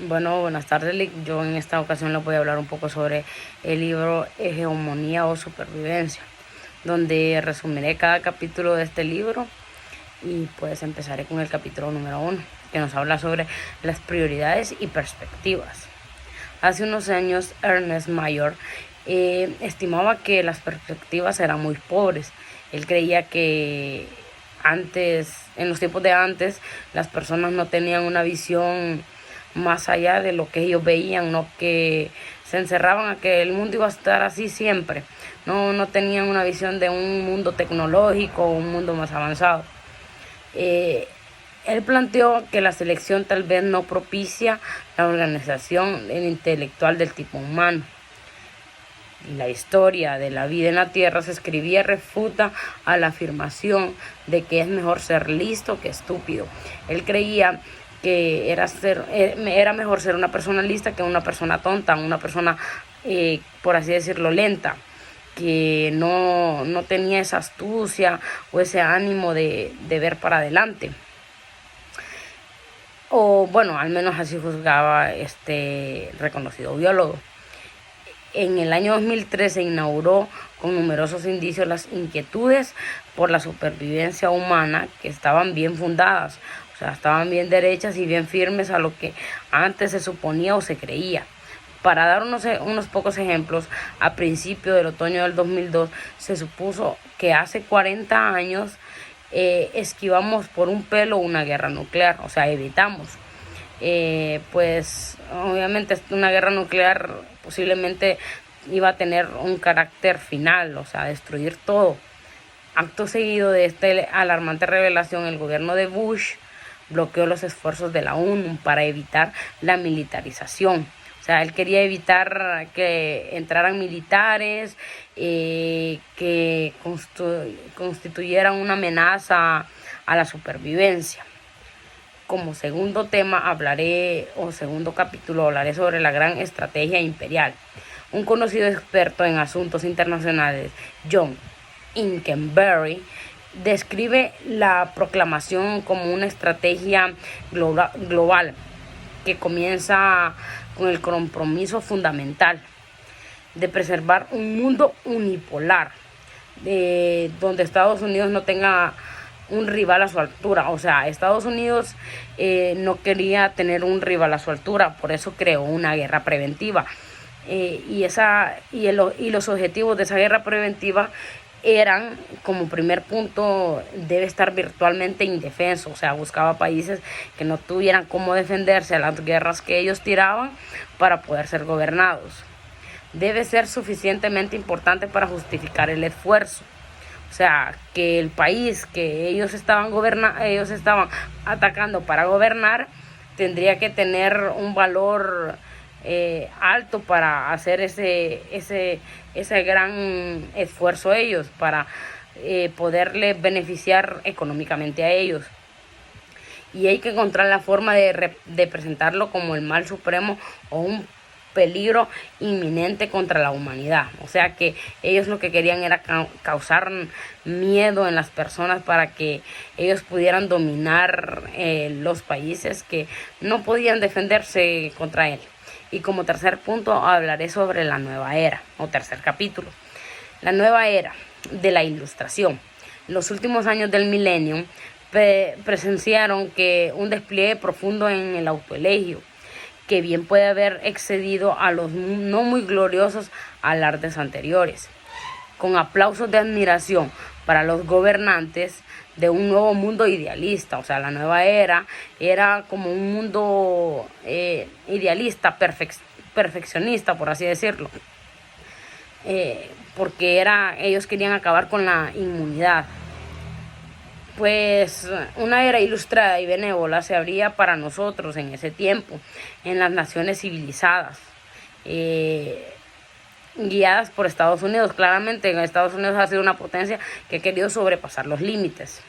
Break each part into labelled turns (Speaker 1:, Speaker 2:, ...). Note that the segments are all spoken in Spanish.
Speaker 1: Bueno, buenas tardes, Lick. Yo en esta ocasión les voy a hablar un poco sobre el libro Hegemonía o Supervivencia, donde resumiré cada capítulo de este libro y pues empezaré con el capítulo número 1, que nos habla sobre las prioridades y perspectivas. Hace unos años, Ernest Mayor estimaba que las perspectivas eran muy pobres. Él creía que en los tiempos de antes, las personas no tenían una visión más allá de lo que ellos veían, no que se encerraban a que el mundo iba a estar así siempre. No tenían una visión de un mundo tecnológico o un mundo más avanzado. Eh, Él planteó que la selección tal vez no propicia la organización intelectual del tipo humano. La historia de la vida en la Tierra se escribía refuta a la afirmación de que es mejor ser listo que estúpido. Él creía que era mejor ser una persona lista que una persona tonta, una persona, por así decirlo, lenta, que no tenía esa astucia o ese ánimo de ver para adelante. O bueno, al menos así juzgaba este reconocido biólogo. En el año 2003 se inauguró con numerosos indicios las inquietudes por la supervivencia humana que estaban bien fundadas, o sea, estaban bien derechas y bien firmes a lo que antes se suponía o se creía. Para dar unos pocos ejemplos, a principio del otoño del 2002 se supuso que hace 40 años esquivamos por un pelo una guerra nuclear, o sea, evitamos. Pues obviamente una guerra nuclear posiblemente iba a tener un carácter final, o sea, destruir todo. Acto seguido de esta alarmante revelación, el gobierno de Bush bloqueó los esfuerzos de la ONU para evitar la militarización. O sea, él quería evitar que entraran militares, que constituyeran una amenaza a la supervivencia. Como segundo tema segundo capítulo hablaré sobre la gran estrategia imperial. Un conocido experto en asuntos internacionales, John Inkenberry, describe la proclamación como una estrategia global que comienza con el compromiso fundamental de preservar un mundo unipolar, donde Estados Unidos no tenga un rival a su altura. O sea, Estados Unidos no quería tener un rival a su altura, por eso creó una guerra preventiva. Y los objetivos de esa guerra preventiva eran, como primer punto, debe estar virtualmente indefenso, o sea, buscaba países que no tuvieran cómo defenderse a las guerras que ellos tiraban para poder ser gobernados. Debe ser suficientemente importante para justificar el esfuerzo. O sea, que el país que ellos estaban atacando para gobernar tendría que tener un valor alto para hacer ese gran esfuerzo ellos, para poderle beneficiar económicamente a ellos. Y hay que encontrar la forma de presentarlo como el mal supremo o un peligro inminente contra la humanidad. O sea que ellos lo que querían era causar miedo en las personas para que ellos pudieran dominar los países que no podían defenderse contra él. Y como tercer punto hablaré sobre la nueva era, o tercer capítulo. La nueva era de la ilustración. Los últimos años del milenio presenciaron que un despliegue profundo en el autoelegio, que bien puede haber excedido a los no muy gloriosos alardes anteriores, con aplausos de admiración para los gobernantes de un nuevo mundo idealista. O sea, la nueva era como un mundo idealista, perfeccionista, por así decirlo, porque ellos querían acabar con la inmunidad. Pues una era ilustrada y benévola se abría para nosotros en ese tiempo, en las naciones civilizadas, eh, guiadas por Estados Unidos. Claramente Estados Unidos ha sido una potencia que ha querido sobrepasar los límites.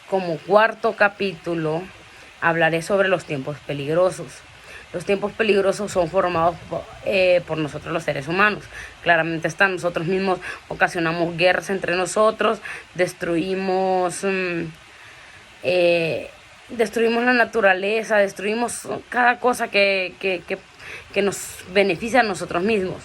Speaker 1: Como cuarto capítulo hablaré sobre los tiempos peligrosos. Los tiempos peligrosos son formados por nosotros los seres humanos. Claramente nosotros mismos ocasionamos guerras entre nosotros, destruimos la naturaleza, destruimos cada cosa que nos beneficia a nosotros mismos.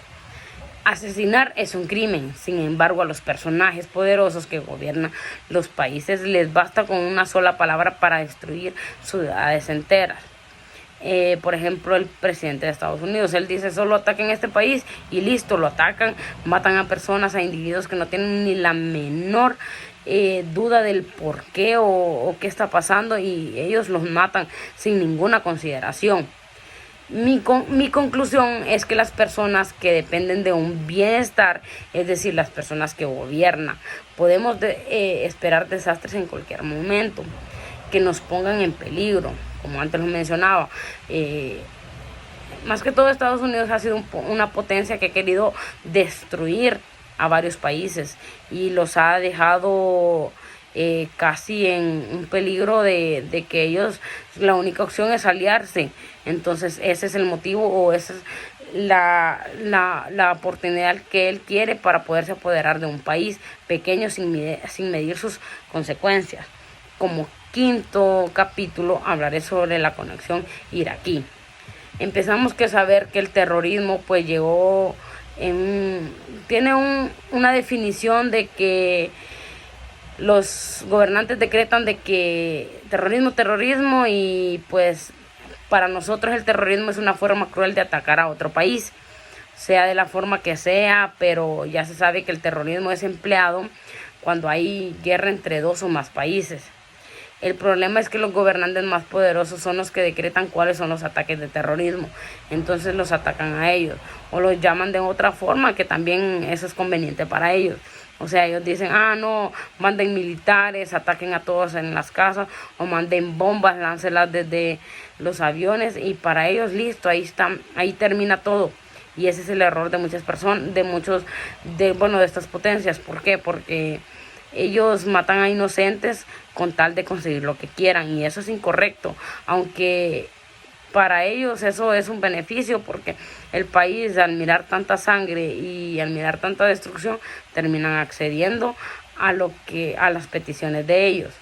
Speaker 1: Asesinar es un crimen. Sin embargo, a los personajes poderosos que gobiernan los países les basta con una sola palabra para destruir ciudades enteras. Por ejemplo, el presidente de Estados Unidos, él dice: solo ataquen este país, y listo, lo atacan, matan a personas, a individuos que no tienen ni la menor duda del por qué o qué está pasando, y ellos los matan sin ninguna consideración. Mi conclusión es que las personas que dependen de un bienestar, es decir, las personas que gobiernan, podemos esperar desastres en cualquier momento que nos pongan en peligro, como antes lo mencionaba. Más que todo, Estados Unidos ha sido una potencia que ha querido destruir a varios países y los ha dejado casi en un peligro de que ellos, la única opción es aliarse. Entonces ese es el motivo, o esa es la oportunidad que él quiere para poderse apoderar de un país pequeño sin medir sus consecuencias. Como quinto capítulo hablaré sobre la conexión iraquí. Empezamos que saber que el terrorismo pues llegó tiene una definición de que los gobernantes decretan de que terrorismo, y pues para nosotros el terrorismo es una forma cruel de atacar a otro país, sea de la forma que sea, pero ya se sabe que el terrorismo es empleado cuando hay guerra entre dos o más países. El problema es que los gobernantes más poderosos son los que decretan cuáles son los ataques de terrorismo. Entonces los atacan a ellos, o los llaman de otra forma que también eso es conveniente para ellos. O sea, ellos dicen: no, manden militares, ataquen a todos en las casas, o manden bombas, láncelas desde los aviones, y para ellos listo, ahí termina todo. Y ese es el error de muchas personas, de estas potencias. ¿Por qué? Porque ellos matan a inocentes con tal de conseguir lo que quieran, y eso es incorrecto, aunque para ellos eso es un beneficio, porque el país, al mirar tanta sangre y al mirar tanta destrucción, terminan accediendo a las peticiones de ellos.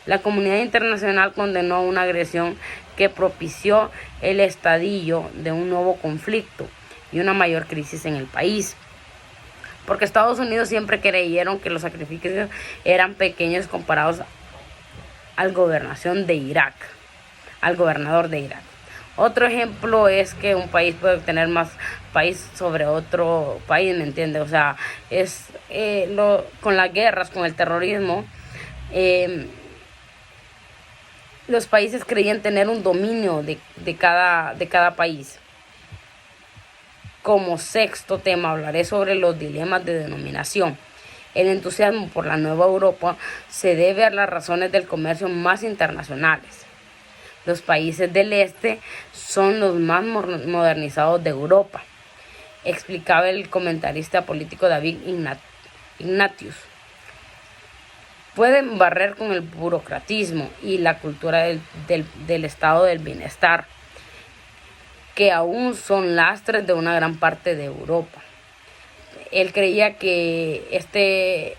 Speaker 1: La comunidad internacional condenó una agresión que propició el estallido de un nuevo conflicto y una mayor crisis en el país, porque Estados Unidos siempre creyeron que los sacrificios eran pequeños comparados al gobernador de Irak. Otro ejemplo es que un país puede tener más país sobre otro país, ¿me entiendes? O sea, con las guerras, con el terrorismo, los países creían tener un dominio de cada país. Como sexto tema hablaré sobre los dilemas de denominación. El entusiasmo por la nueva Europa se debe a las razones del comercio más internacionales. Los países del este son los más modernizados de Europa, explicaba el comentarista político David Ignatius. Pueden barrer con el burocratismo y la cultura del estado del bienestar, que aún son lastres de una gran parte de Europa. Él creía que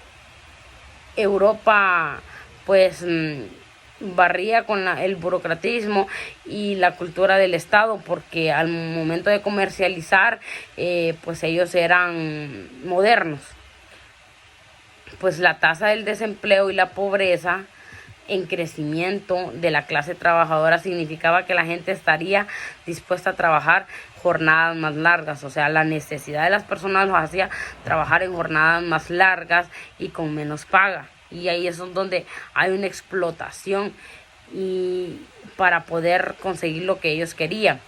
Speaker 1: Europa pues barría con el burocratismo y la cultura del Estado, porque al momento de comercializar pues ellos eran modernos. Pues la tasa del desempleo y la pobreza en crecimiento de la clase trabajadora significaba que la gente estaría dispuesta a trabajar jornadas más largas. O sea, la necesidad de las personas los hacía trabajar en jornadas más largas y con menos paga. Y ahí es donde hay una explotación y para poder conseguir lo que ellos querían.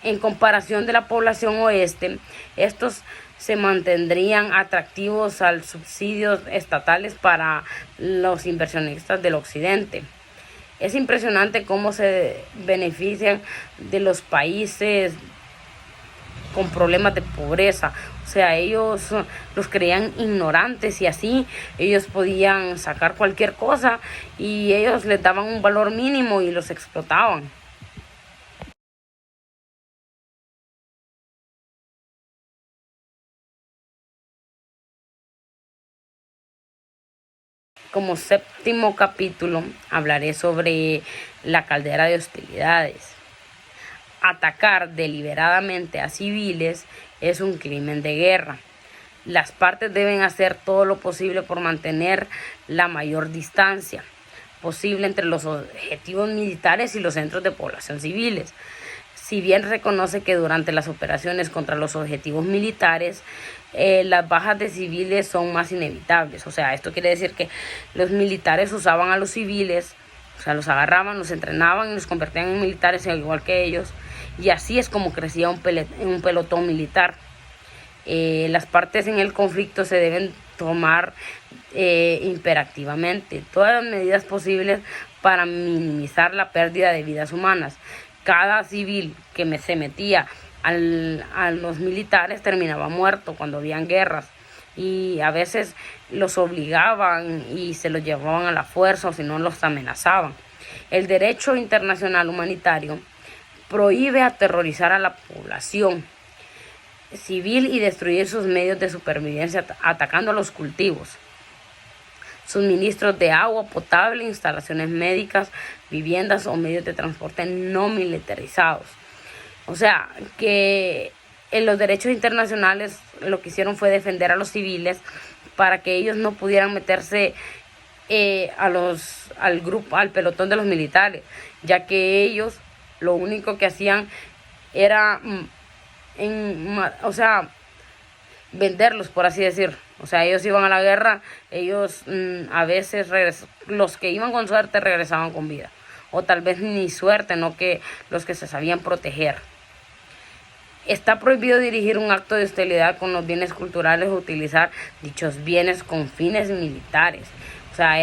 Speaker 1: En comparación de la población oeste, estos se mantendrían atractivos al subsidios estatales para los inversionistas del occidente. Es impresionante cómo se benefician de los países con problemas de pobreza. O sea, ellos los creían ignorantes, y así ellos podían sacar cualquier cosa y ellos les daban un valor mínimo y los explotaban. Como séptimo capítulo hablaré sobre la caldera de hostilidades. Atacar deliberadamente a civiles es un crimen de guerra. Las partes deben hacer todo lo posible por mantener la mayor distancia posible entre los objetivos militares y los centros de población civiles. Si bien reconoce que durante las operaciones contra los objetivos militares, las bajas de civiles son más inevitables. O sea, esto quiere decir que los militares usaban a los civiles, o sea, los agarraban, los entrenaban y los convertían en militares igual que ellos. Y así es como crecía un pelotón militar. Las partes en el conflicto se deben tomar imperativamente todas las medidas posibles para minimizar la pérdida de vidas humanas. Cada civil que se metía a los militares terminaba muerto cuando habían guerras, y a veces los obligaban y se los llevaban a la fuerza, o si no los amenazaban. El derecho internacional humanitario prohíbe aterrorizar a la población civil y destruir sus medios de supervivencia atacando a los cultivos, suministros de agua potable, instalaciones médicas, viviendas o medios de transporte no militarizados. O sea, que en los derechos internacionales lo que hicieron fue defender a los civiles para que ellos no pudieran meterse al pelotón de los militares, ya que ellos lo único que hacían era venderlos, por así decir. O sea, ellos iban a la guerra, ellos a veces los que iban con suerte regresaban con vida, o tal vez ni suerte, no que los que se sabían proteger. Está prohibido dirigir un acto de hostilidad con los bienes culturales o utilizar dichos bienes con fines militares. O sea,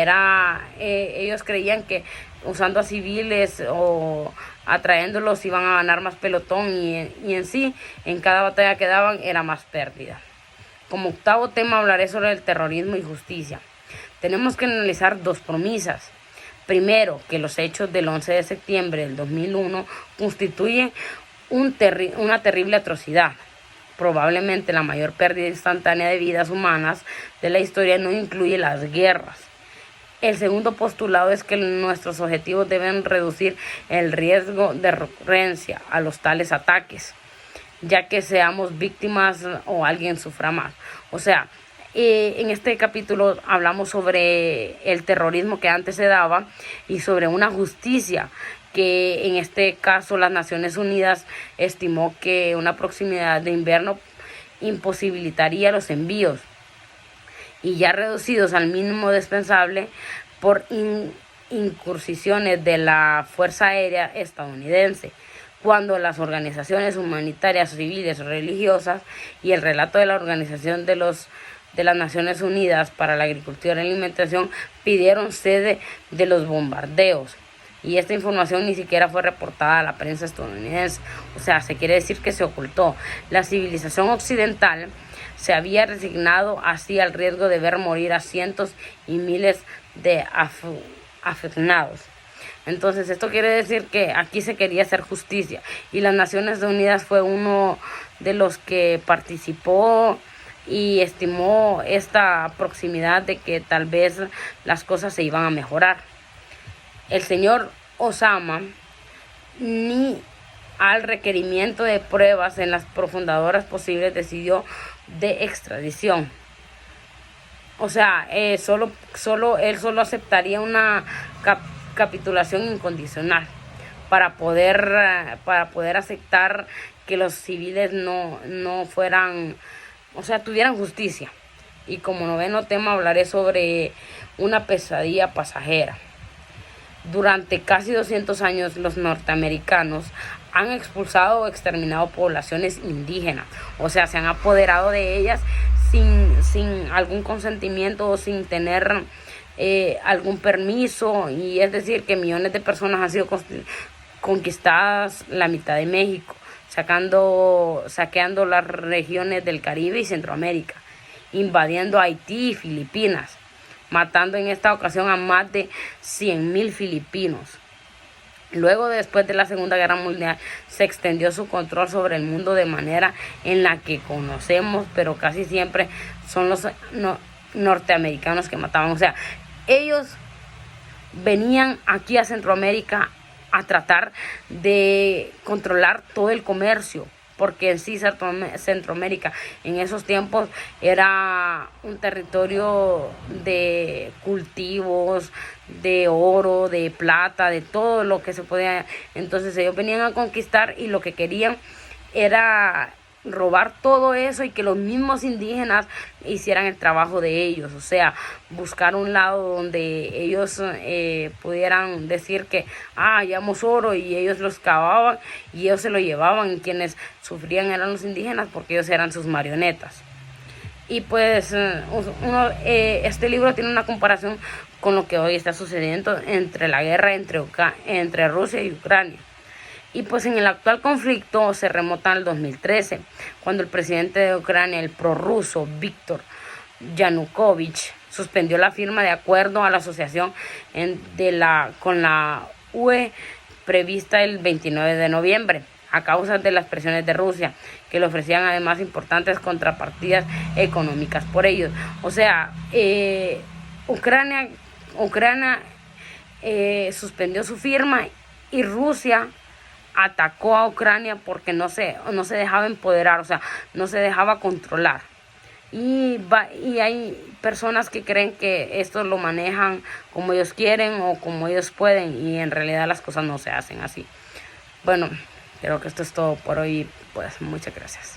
Speaker 1: ellos creían que usando a civiles o atrayéndolos iban a ganar más pelotón, y en sí, en cada batalla que daban era más pérdida. Como octavo tema hablaré sobre el terrorismo y justicia. Tenemos que analizar dos premisas. Primero, que los hechos del 11 de septiembre del 2001 constituyen una terrible atrocidad. Probablemente la mayor pérdida instantánea de vidas humanas de la historia no incluye las guerras. El segundo postulado es que nuestros objetivos deben reducir el riesgo de recurrencia a los tales ataques, ya que seamos víctimas o alguien sufra más. O sea, en este capítulo hablamos sobre el terrorismo que antes se daba y sobre una justicia que en este caso las Naciones Unidas estimó que una proximidad de invierno imposibilitaría los envíos, y ya reducidos al mínimo dispensable por incursiones de la Fuerza Aérea estadounidense, cuando las organizaciones humanitarias, civiles o religiosas y el relato de la Organización de las Naciones Unidas para la Agricultura y Alimentación pidieron cese de los bombardeos. Y esta información ni siquiera fue reportada a la prensa estadounidense. O sea, se quiere decir que se ocultó. La civilización occidental se había resignado así al riesgo de ver morir a cientos y miles de afectados. Entonces, esto quiere decir que aquí se quería hacer justicia, y las Naciones Unidas fue uno de los que participó y estimó esta proximidad de que tal vez las cosas se iban a mejorar. El señor Osama, ni al requerimiento de pruebas en las profundadoras posibles, decidió de extradición. O sea, él solo aceptaría una capitulación incondicional para poder aceptar que los civiles no fueran, o sea, tuvieran justicia. Y como noveno tema hablaré sobre una pesadilla pasajera. Durante casi 200 años los norteamericanos han expulsado o exterminado poblaciones indígenas. O sea, se han apoderado de ellas sin algún consentimiento o sin tener algún permiso. Y es decir, que millones de personas han sido conquistadas la mitad de México, saqueando las regiones del Caribe y Centroamérica, invadiendo Haití y Filipinas, matando en esta ocasión a más de 100,000 filipinos. Luego, después de la Segunda Guerra Mundial, se extendió su control sobre el mundo de manera en la que conocemos, pero casi siempre son los norteamericanos que mataban. O sea, ellos venían aquí a Centroamérica a tratar de controlar todo el comercio, porque en sí Centroamérica en esos tiempos era un territorio de cultivos, de oro, de plata, de todo lo que se podía. Entonces ellos venían a conquistar y lo que querían era robar todo eso y que los mismos indígenas hicieran el trabajo de ellos, o sea, buscar un lado donde ellos pudieran decir que hallamos oro, y ellos los cavaban y ellos se lo llevaban, y quienes sufrían eran los indígenas porque ellos eran sus marionetas. Y pues este libro tiene una comparación con lo que hoy está sucediendo entre la guerra entre Rusia y Ucrania. Y pues en el actual conflicto se remota al 2013, cuando el presidente de Ucrania, el prorruso Víctor Yanukovych, suspendió la firma de acuerdo a la asociación con la UE prevista el 29 de noviembre, a causa de las presiones de Rusia, que le ofrecían además importantes contrapartidas económicas por ellos. O sea, Ucrania suspendió su firma, y Rusia atacó a Ucrania porque no se dejaba empoderar, o sea, no se dejaba controlar. Y hay personas que creen que esto lo manejan como ellos quieren o como ellos pueden, y en realidad las cosas no se hacen así. Bueno, creo que esto es todo por hoy, pues muchas gracias.